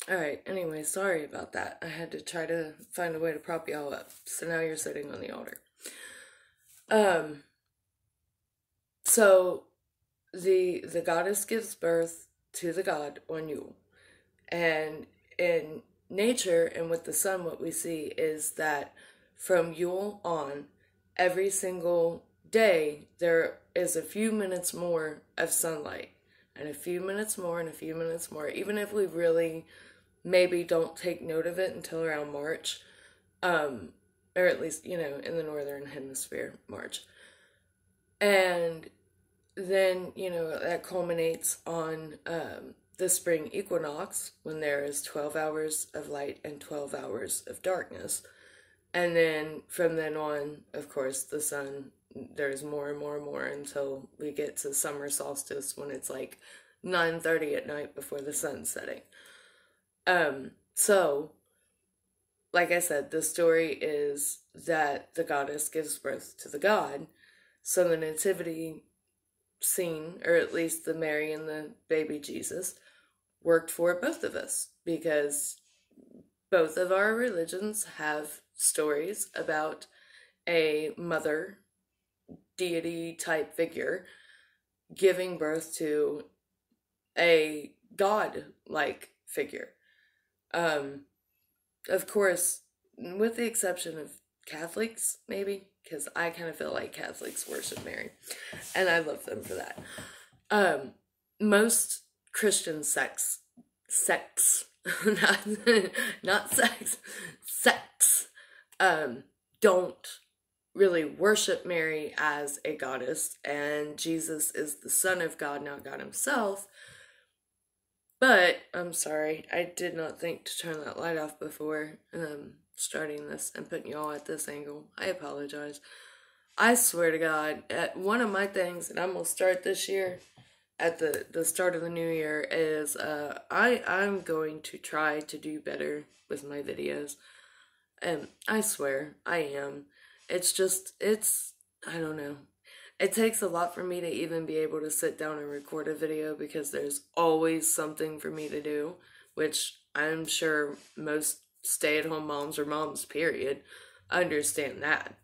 Alright, anyway, sorry about that. I had to try to find a way to prop y'all up. So now you're sitting on the altar. Um, so the goddess gives birth to the god on Yule. And in nature and with the sun, what we see is that from Yule on, every single day, there is a few minutes more of sunlight. And a few minutes more and a few minutes more. Even if we really maybe don't take note of it until around March, or at least, in the northern hemisphere, March. And then, that culminates on the spring equinox when there is 12 hours of light and 12 hours of darkness. And then from then on, of course, the sun, there's more and more and more until we get to summer solstice when it's like 9:30 at night before the sun's setting. So, like I said, the story is that the goddess gives birth to the god. So the nativity scene, or at least the Mary and the baby Jesus, worked for both of us because both of our religions have stories about a mother deity type figure giving birth to a god like figure. Of course, with the exception of Catholics, maybe, because I kind of feel like Catholics worship Mary, and I love them for that. Most Christian sects, not sex, don't really worship Mary as a goddess, and Jesus is the Son of God, not God himself. But, I'm sorry, I did not think to turn that light off before starting this and putting y'all at this angle. I apologize. I swear to God, one of my things, and I'm going to start this year, at the start of the new year, is I'm going to try to do better with my videos. And I swear, I am. I don't know. It takes a lot for me to even be able to sit down and record a video because there's always something for me to do, which I'm sure most stay-at-home moms or moms, period, understand that,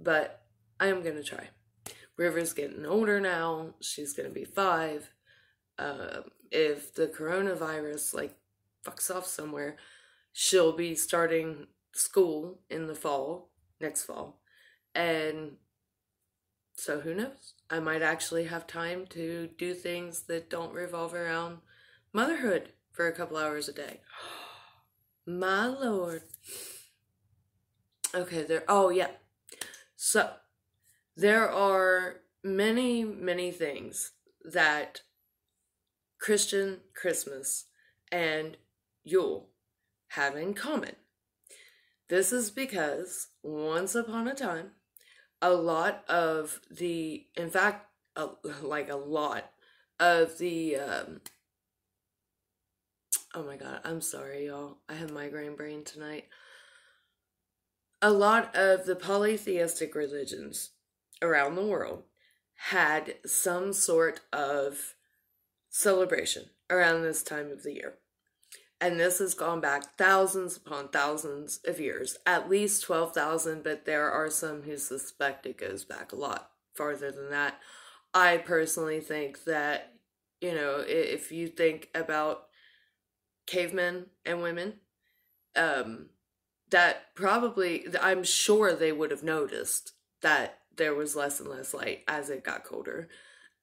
But I am going to try. River's getting older now. She's going to be 5. If the coronavirus, fucks off somewhere, she'll be starting school in the fall, next fall. And so who knows? I might actually have time to do things that don't revolve around motherhood for a couple hours a day. My lord. Okay, So, there are many, many things that Christian Christmas and Yule have in common. This is because once upon a time, a lot of the, in fact, a lot of the, oh my God, I'm sorry, y'all. I have migraine brain tonight. A lot of the polytheistic religions around the world had some sort of celebration around this time of the year. And this has gone back thousands upon thousands of years, at least 12,000, but there are some who suspect it goes back a lot farther than that. I personally think that, if you think about cavemen and women, that probably, I'm sure they would have noticed that there was less and less light as it got colder.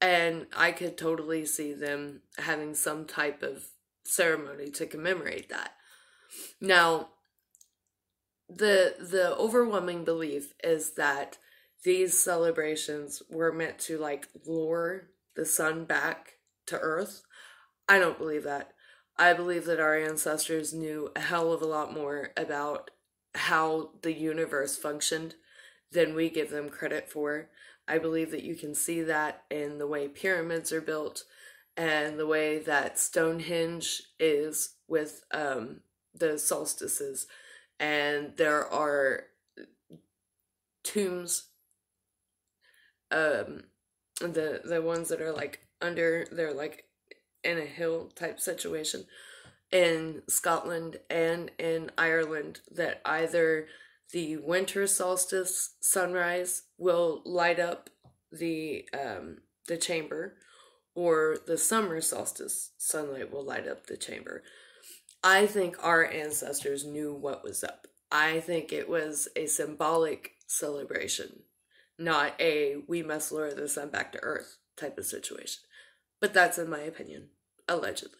And I could totally see them having some type of ceremony to commemorate that. Now, the overwhelming belief is that these celebrations were meant to lure the sun back to Earth. I don't believe that. I believe that our ancestors knew a hell of a lot more about how the universe functioned than we give them credit for. I believe that you can see that in the way pyramids are built and the way that Stonehenge is with the solstices. And there are tombs, the ones that are under, they're in a hill type situation in Scotland and in Ireland that either the winter solstice sunrise will light up the chamber, or the summer solstice sunlight will light up the chamber. I think our ancestors knew what was up. I think it was a symbolic celebration, not a we must lure the sun back to earth type of situation. But that's in my opinion, allegedly.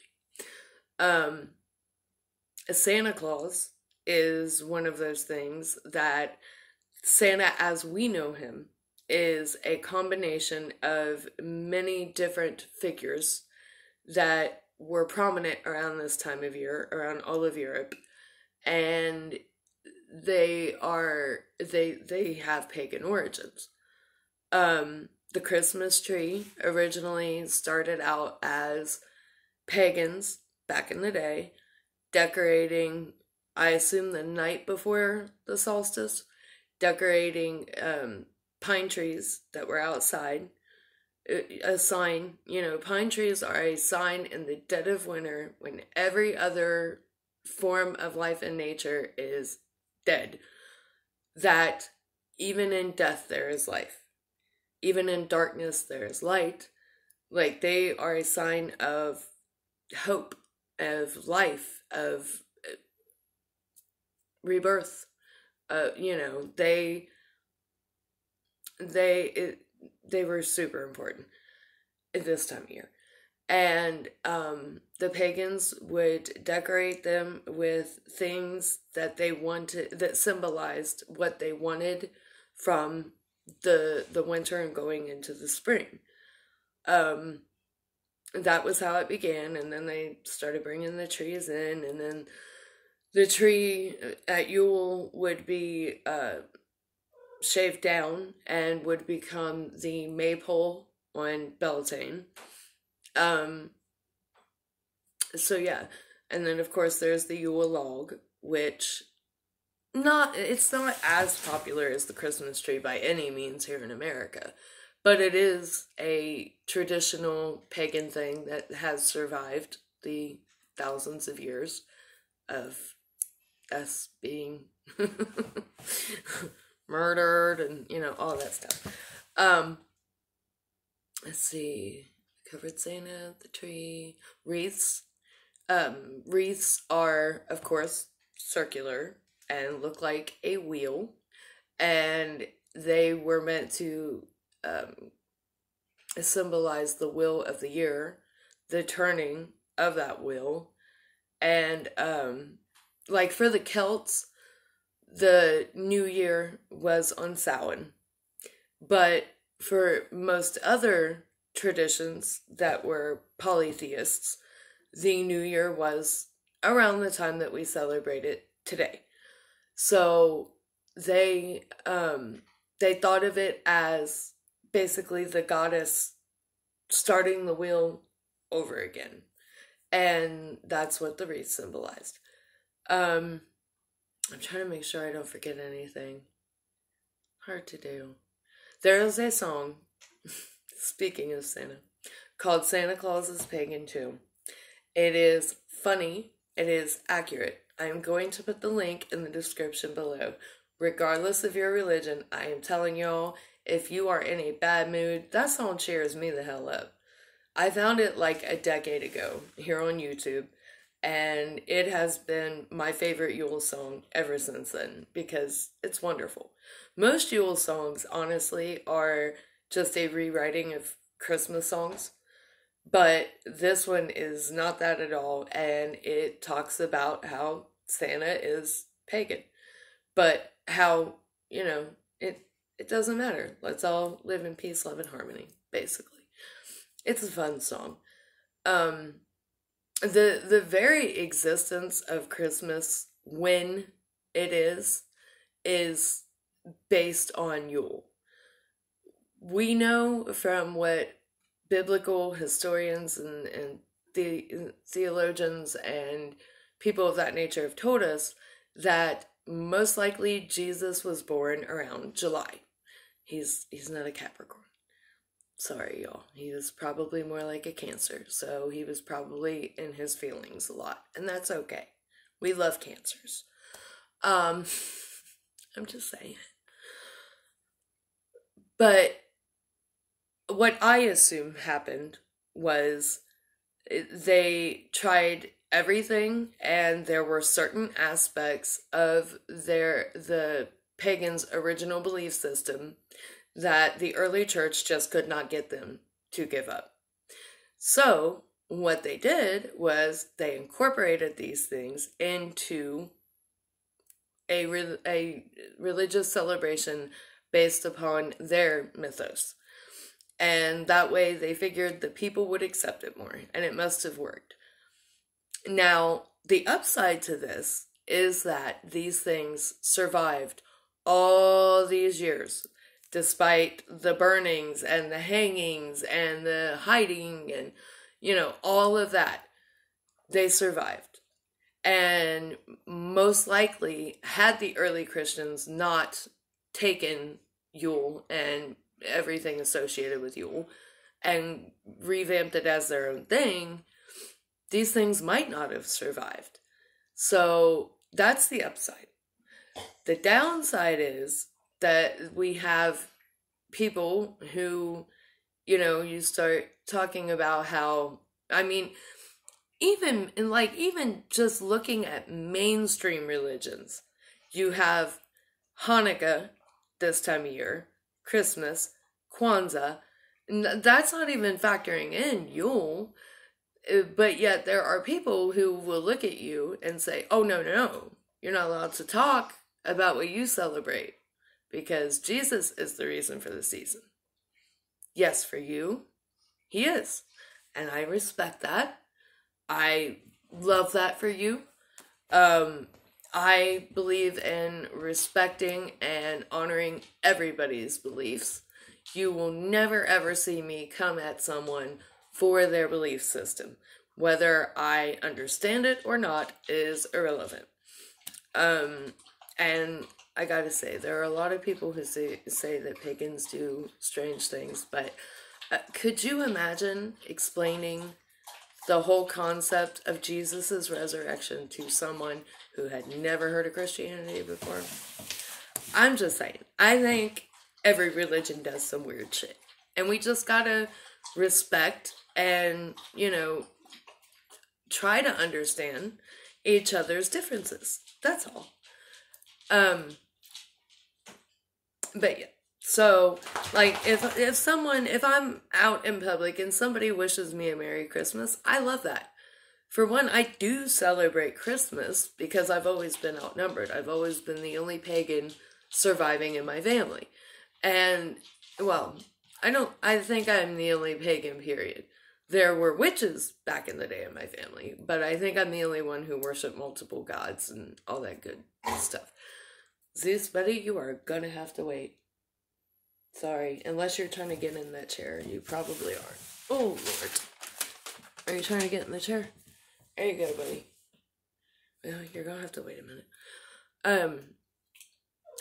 Santa Claus is one of those things that Santa, as we know him, is a combination of many different figures that were prominent around this time of year, around all of Europe, and they have pagan origins. The Christmas tree originally started out as pagans back in the day decorating, I assume the night before the solstice, decorating pine trees that were outside. A sign, pine trees are a sign in the dead of winter when every other form of life in nature is dead, that even in death there is life. Even in darkness there is light. Like, they are a sign of hope, of life, of rebirth. They were super important at this time of year. And the pagans would decorate them with things that they wanted, that symbolized what they wanted from the winter and going into the spring. That was how it began, and then they started bringing the trees in, and then the tree at Yule would be shaved down and would become the maypole on Beltane. So yeah, and then of course there's the Yule log, which it's not as popular as the Christmas tree by any means here in America, but it is a traditional pagan thing that has survived the thousands of years of us being murdered and, all that stuff. Let's see. Covered Santa, the tree, wreaths. Wreaths are, of course, circular and look like a wheel, and they were meant to symbolize the wheel of the year, the turning of that wheel. And like for the Celts, the new year was on Samhain, but for most other traditions that were polytheists, the new year was around the time that we celebrate it today. So they thought of it as basically the goddess starting the wheel over again. And that's what the wreath symbolized. I'm trying to make sure I don't forget anything. Hard to do. There is a song, speaking of Santa, called Santa Claus is Pagan Too. It is funny. It is accurate. I am going to put the link in the description below. Regardless of your religion, I am telling y'all, if you are in a bad mood, that song cheers me the hell up. I found it like a decade ago here on YouTube, and it has been my favorite Yule song ever since then because it's wonderful. Most Yule songs, honestly, are just a rewriting of Christmas songs, but this one is not that at all, and it talks about how Santa is pagan, but how, it doesn't matter. Let's all live in peace, love, and harmony, basically. It's a fun song. The very existence of Christmas, when it is based on Yule. We know from what biblical historians and theologians and people of that nature have told us that most likely Jesus was born around July. He's not a Capricorn. Sorry, y'all. He was probably more like a Cancer, so he was probably in his feelings a lot, and that's okay. We love Cancers. Um, I'm just saying. But what I assume happened was they tried everything, and there were certain aspects of the pagans' original belief system that the early church just could not get them to give up. So what they did was they incorporated these things into a religious celebration based upon their mythos. And that way they figured the people would accept it more, and it must have worked. Now, the upside to this is that these things survived all these years, despite the burnings and the hangings and the hiding and, all of that. They survived. And most likely, had the early Christians not taken Yule and everything associated with Yule and revamped it as their own thing, these things might not have survived. So that's the upside. The downside is that we have people who, you start talking about how, even just looking at mainstream religions, you have Hanukkah this time of year, Christmas, Kwanzaa. That's not even factoring in Yule. But yet there are people who will look at you and say, oh, no, you're not allowed to talk about what you celebrate because Jesus is the reason for the season. Yes, for you, he is. And I respect that. I love that for you. I believe in respecting and honoring everybody's beliefs. You will never ever see me come at someone for their belief system. Whether I understand it or not is irrelevant. And I gotta say, there are a lot of people who say that pagans do strange things, but could you imagine explaining the whole concept of Jesus's resurrection to someone who had never heard of Christianity before? I'm just saying, I think every religion does some weird shit. And we just gotta respect and, try to understand each other's differences. That's all. But yeah. So, if I'm out in public and somebody wishes me a Merry Christmas, I love that. For one, I do celebrate Christmas because I've always been outnumbered. I've always been the only pagan surviving in my family. And, well, I think I'm the only pagan, period. There were witches back in the day in my family, but I think I'm the only one who worshiped multiple gods and all that good stuff. Zeus, buddy, you are gonna have to wait. Sorry, unless you're trying to get in that chair, you probably are. Oh, Lord. Are you trying to get in the chair? There you go, buddy. Well, you're gonna have to wait a minute.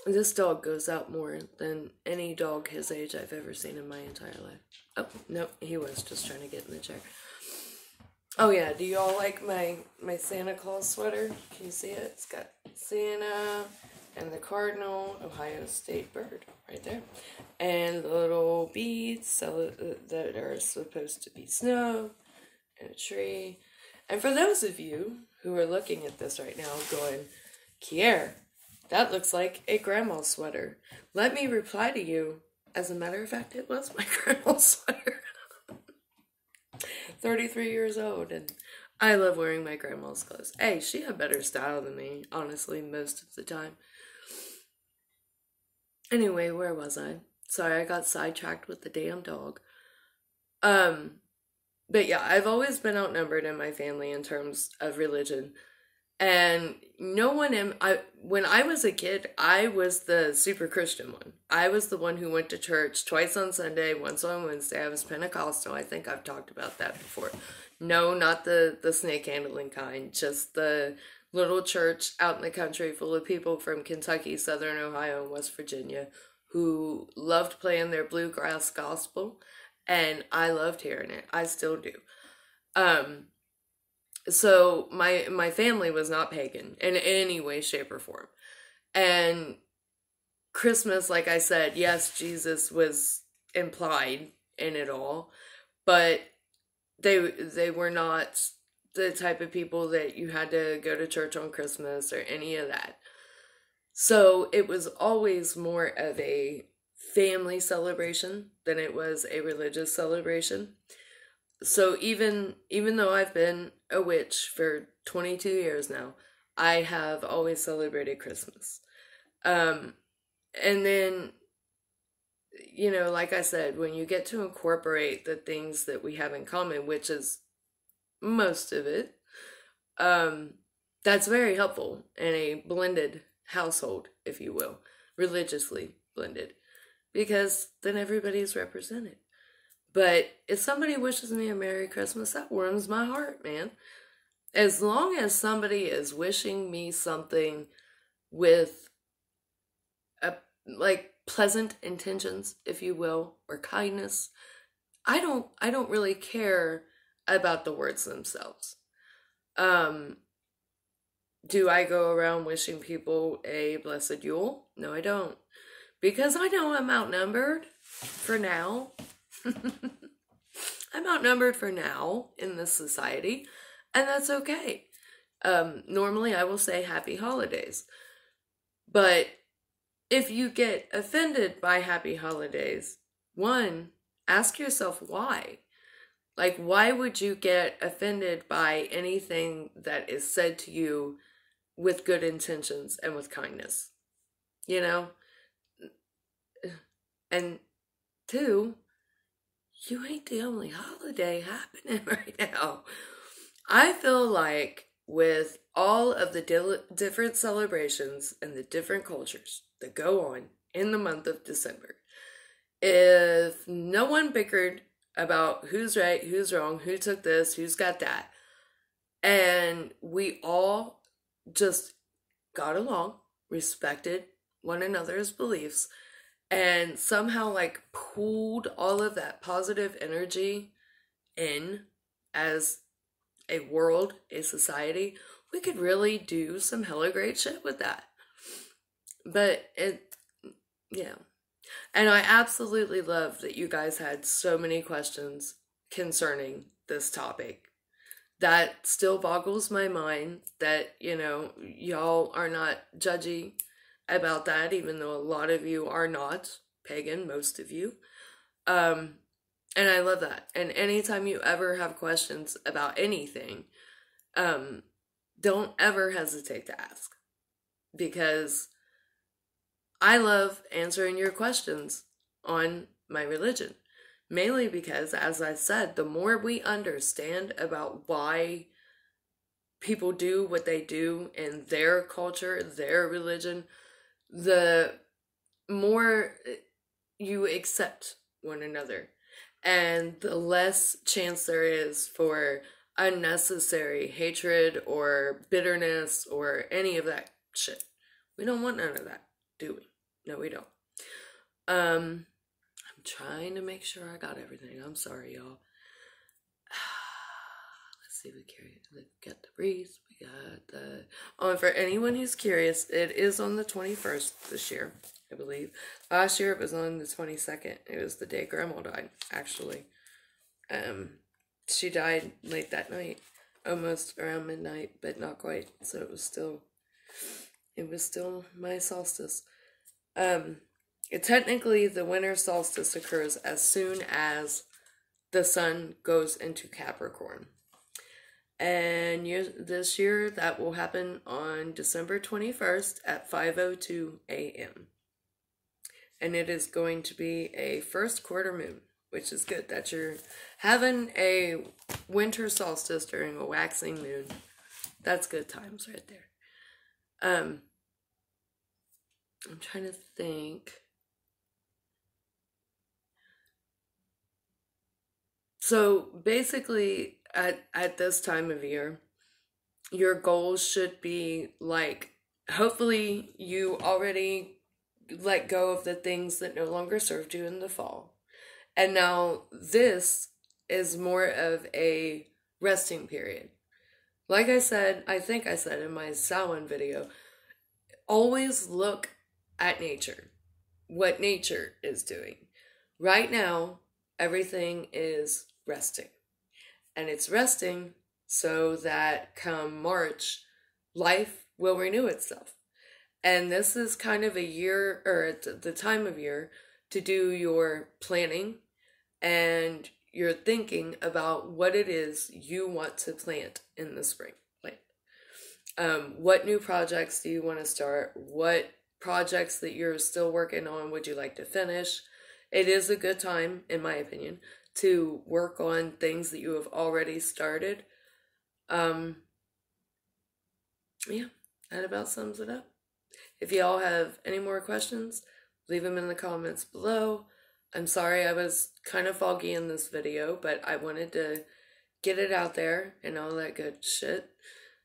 This dog goes out more than any dog his age I've ever seen in my entire life. Oh, no, he was just trying to get in the chair. Oh, yeah, do y'all like my Santa Claus sweater? Can you see it? It's got Santa and the cardinal, Ohio State bird, right there. And the little beads that are supposed to be snow and a tree. And for those of you who are looking at this right now going, Kier, that looks like a grandma's sweater. Let me reply to you. As a matter of fact, it was my grandma's sweater. 33 years old, and I love wearing my grandma's clothes. Hey, she had better style than me, honestly, most of the time. Anyway, where was I? Sorry, I got sidetracked with the damn dog. But yeah, I've always been outnumbered in my family in terms of religion. And no one when I was a kid, I was the super Christian one. I was the one who went to church twice on Sunday, once on Wednesday. I was Pentecostal. I think I've talked about that before. No, not the snake handling kind, just the little church out in the country full of people from Kentucky, Southern Ohio, and West Virginia who loved playing their bluegrass gospel and I loved hearing it. I still do. So my family was not pagan in any way, shape, or form. And Christmas, like I said, yes, Jesus was implied in it all, but they were not the type of people that you had to go to church on Christmas or any of that. So it was always more of a family celebration than it was a religious celebration. So even though I've been a witch for 22 years now, I have always celebrated Christmas. Um, and then, like I said, when you get to incorporate the things that we have in common, which is most of it, that's very helpful in a blended household, if you will, religiously blended, because then everybody's represented. But if somebody wishes me a Merry Christmas, that warms my heart, man. As long as somebody is wishing me something with like pleasant intentions, if you will, or kindness, I don't really care about the words themselves. Do I go around wishing people a blessed Yule? No, I don't. Because I know I'm outnumbered for now. I'm outnumbered for now in this society, and that's okay. Normally I will say happy holidays. But if you get offended by happy holidays, one, ask yourself why. Like, why would you get offended by anything that is said to you with good intentions and with kindness? And two, you ain't the only holiday happening right now. I feel like with all of the different celebrations and the different cultures that go on in the month of December, if no one bickered about who's right, who's wrong, who took this, who's got that, and we all just got along, respected one another's beliefs, and somehow like pulled all of that positive energy in as a world, a society, we could really do some hella great shit with that. But yeah. And I absolutely love that you guys had so many questions concerning this topic. That still boggles my mind that, y'all are not judgy about that, even though a lot of you are not pagan, most of you. And I love that. And anytime you ever have questions about anything, don't ever hesitate to ask. Because I love answering your questions on my religion. Mainly because, as I said, the more we understand about why people do what they do in their culture, their religion, the more you accept one another. And the less chance there is for unnecessary hatred or bitterness or any of that shit. We don't want none of that, do we? No, we don't. I'm trying to make sure I got everything. I'm sorry, y'all. Let's see, we got the wreath. We got the... Oh, and for anyone who's curious, it is on the 21st this year, I believe. Last year it was on the 22nd. It was the day Grandma died, actually. She died late that night, almost around midnight, but not quite. So it was still my solstice. Technically, the winter solstice occurs as soon as the sun goes into Capricorn. And this year, that will happen on December 21st at 5:02 a.m. And it is going to be a first quarter moon, which is good that you're having a winter solstice during a waxing moon. That's good times right there. I'm trying to think. So basically, at this time of year, your goals should be like, hopefully you already let go of the things that no longer served you in the fall. And now this is more of a resting period. Like I said, I think I said in my Samhain video, always look at nature, what nature is doing. Right now, everything is resting. And it's resting so that come March, life will renew itself. And this is kind of a year, or the time of year, to do your planning and your thinking about what it is you want to plant in the spring. What new projects do you want to start? What projects that you're still working on would you like to finish? It is a good time, in my opinion, to work on things that you have already started. Yeah, that about sums it up. If y'all have any more questions, leave them in the comments below. I'm sorry I was kind of foggy in this video, but I wanted to get it out there and all that good shit,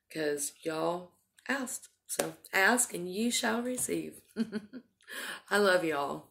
because y'all asked. So ask and ye shall receive. I love y'all.